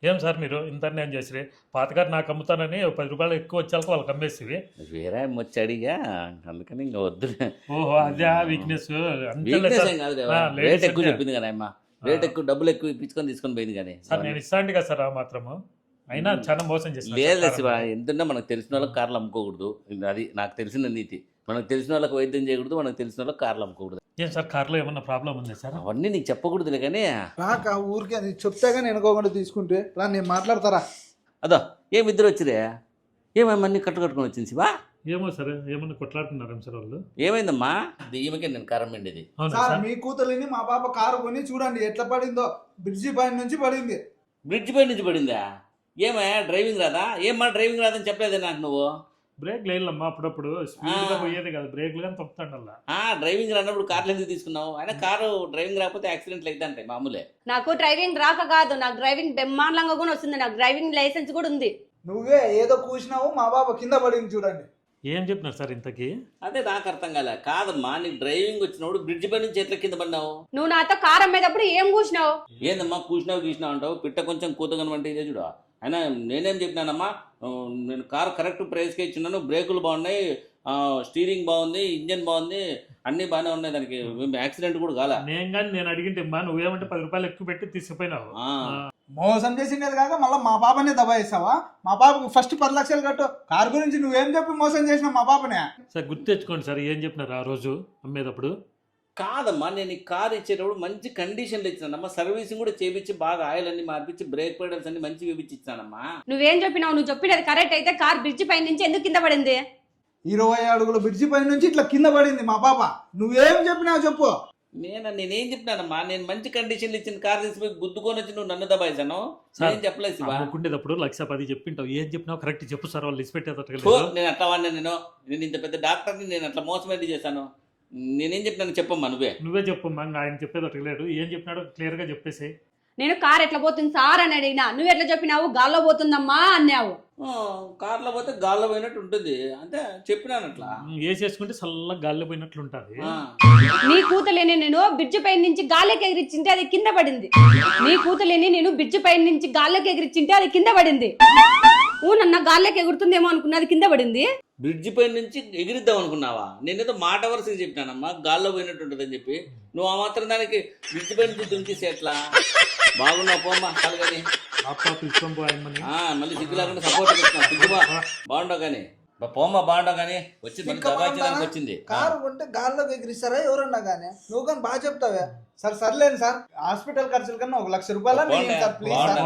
ఏం సార్ మీరు ఇంత అన్యాయం చేసిరే పాతగారు నాకు అమ్ముతానని 10 రూపాయలు ఎక్కువ వచ్చాక వాళ్ళకి అమ్మేసివి. వేరే వచ్చి అడిగా, అందుకని ఇంకా వద్దు. ఓహో అదే వీక్నెస్ వీక్నెస్ ఏం కాదు, రేట్ ఎక్కువ చెప్పింది కానీ అమ్మ, రేట్ ఎక్కువ, డబ్బులు ఎక్కువ ఇప్పించుకొని తీసుకొని పోయింది కానీ. సార్ నేను ఇస్తాండి కదా సార్ ఆ మాత్రము, అయినా చాలా మోసం చేస్తాను. లేదు శివ, ఎంతున్నా మనకు తెలిసిన వాళ్ళకి కార్లు అమ్ముకోకూడదు, అది నాకు తెలిసిన నీతి. మనకు తెలిసిన వాళ్ళకి వైద్యం చేయకూడదు, మనకు తెలిసిన వాళ్ళకి కార్లు అమ్ముకోకూడదు. ఏం సార్ కార్లో ఏమన్నా ప్రాబ్లం ఉంది సార్? అవన్నీ నీకు చెప్పకూడదులే కానీ. రాక ఊరికే అది చెప్తాగా నేను అనుకోకుండా తీసుకుంటే రా నేను మాట్లాడతారా. అదో ఏమిద్దరు వచ్చిరే, ఏమన్నీ కట్టుకొని వచ్చింది శివా? ఏమో సార్ ఏమన్నా కొట్లాడుతున్నారా సార్ వాళ్ళు? ఏమైందమ్మా? ఈమెకే నేను కారం పిండేది. అవునా సార్ సార్? మీ కూతురిని మా పాప కారు కొని చూడండి ఎట్లా పడిందో, బ్రిడ్జి పైన నుంచి పడింది. బ్రిడ్జ్ పై నుంచి పడిందా? ఏమయ్యా డ్రైవింగ్ రాదా? ఏమ్మా డ్రైవింగ్ రాదని చెప్పలేదే నాకు నువ్వు? బ్రేక్ లేదమ్మా, అప్పుడప్పుడు స్పీడ్ గా పోయేది కదా, బ్రేక్లు కానీ తప్పుతాడల్లా. డ్రైవింగ్ రానప్పుడు కార్లు ఎందుకు తీసుకున్నావు? అయినా కారు డ్రైవింగ్ రాకపోతే యాక్సిడెంట్లు అయితే అంటాయి మామూలే. నాకు డ్రైవింగ్ రాక కాదు, నాకు డ్రైవింగ్ బ్రహ్మాండంగా కూడా వస్తుంది, నాకు డ్రైవింగ్ లైసెన్స్ కూడా ఉంది. నువ్వే ఏదో కూసినావు, మా పాప కింద పడింది చూడండి. ఏం చెప్పినారు సార్ ఇంతకీ? అదే నాకు అర్థం కాలే. కాదమ్మా, నీకు డ్రైవింగ్ వచ్చినప్పుడు బ్రిడ్జ్ పై నుంచి ఎట్లా కింద పడినావు? నువ్వు నాతో కారు అమ్మేటప్పుడు ఏం కూర్చున్నావు? ఏందమ్మా కూసినావు గీసినావు అంటావు? పిట్ట కొంచెం కూతగనమంటే ఇదే చూడ. అయినా నేనేం చెప్పినానమ్మా, నేను కారు కరెక్ట్ ప్రైస్కే ఇచ్చినాను, బ్రేకులు బాగున్నాయి, స్టీరింగ్ బాగుంది, ఇంజన్ బాగుంది, అన్నీ బాగానే ఉన్నాయి, దానికి యాక్సిడెంట్ కూడా కాలే. నేను అడిగింటే అమ్మా నువ్వేమంటే 10 రూపాయలు ఎక్కువ పెట్టి తీసుకుపోయినావు. మోసం చేసిండేది కాక మళ్ళీ మా పాపనే దబాయిస్తావా? మా పాపకు ఫస్ట్ 10 లక్షలు కట్టు. కారు గురించి నువ్వేం చెప్పి మోసం చేసినావు మా పాపనే? సార్ గుర్తు తెచ్చుకోండి సార్, ఏం చెప్పినారు ఆ రోజు అమ్మేటప్పుడు? కాదమ్మా, నేను ఈ కారు ఇచ్చేటప్పుడు మంచి కండిషన్లు ఇచ్చినానమ్మా, సర్వీసింగ్ కూడా చేపించి బాగా ఆయిల్ అన్ని మార్పించి బ్రేక్ పెడల్స్ అన్ని మంచి వేపించి ఇచ్చానమ్మా. నువ్వేం చెప్పినావు? నువ్వు చెప్పినది కరెక్ట్ అయితే కార్ బ్రిడ్జి పై నుంచి ఎందుకు కింద పడింది? 20 అడుగుల బ్రిడ్జి పై నుంచి ఇట్లా కింద పడింది మా పాప. నువ్వేం చెప్పినావు చెప్పు. నేనేం చెప్పినానమ్మా? నేను మంచి కండిషన్లు ఇచ్చిన కారు తీసిపోయి గుద్దుకొని వచ్చి నువ్వు నన్ను దబాయిసాను. నేను చెప్పలేదు శివా. అనుకునేటప్పుడు 1,10,000 చెప్పింటావు, ఏం చెప్పినావు కరెక్ట్ చెప్పు సార్, వాళ్ళు ఇచ్చిపెట్టేటట్టు. నేను అట్లా వాడినా, నేను ఇంత పెద్ద డాక్టర్ని, నేను అట్లా మోసం ఏంటి చేశాను? నేనేం చెప్పినాను చెప్పమ్మా, నువ్వే చెప్పమ్మా, ఆయన చెప్పేటట్టు లేడు, ఏం చెప్పినాడో క్లియర్ గా చెప్పేసి. నేను కార్ ఎట్లా పోతుంది సార్ అని అడిగినా, నువ్వు ఎట్లా చెప్పినావు? గాల్లో పోతుందమ్మా అన్నావు. కార్లో పోతే గాల్లో పోయినట్టు ఉంటుంది అంటే చెప్పినాను అట్లా. వేసేసుకుంటే చల్లగా గాల్లో పోయినట్లు ఉంటుంది. నీ కూతులేని నేను బ్రిడ్జి పై నుంచి గాల్లోకి ఎగిరిచ్చింటే అది కింద పడింది. నీ కూతులేని నేను బ్రిడ్జి పై నుంచి గాల్లోకి ఎగిరిచ్చింటే అది కింద పడింది. నన్న గాల్లోకి ఎగురుతుందేమో అనుకున్నా, అది కింద పడింది. బ్రిడ్జి పై నుంచి ఎగిరిద్దాం అనుకున్నావా? నేనేదో మాట వరుసగా చెప్పినానమ్మా, గాల్లో పోయినట్టు ఉంటుంది అని చెప్పి. నువ్వు ఆ మాత్రం దానికి బ్రిడ్జి పై నుంచి దుంకేసి ఎట్లా? బాగున్నావు పోమ్మా కలగని. మళ్ళీ సిగ్గు లేకుండా సపోర్ట్ ఇస్తున్నావు, సిగ్గుబా బాగుండవు కానీ పోమ్మా, బాగుండవు కానీ వచ్చి మళ్ళీ దబాయించడానికి వచ్చింది. కారు కొంటే గాల్లో ఎగిరిస్తారా ఎవరన్నా కానీ? నువ్వు కానీ బాగా చెప్తావే. సర్లేండి సార్, హాస్పిటల్ ఖర్చుల కన్నా 1,00,000 రూపాయలు ప్లీజ్ సార్.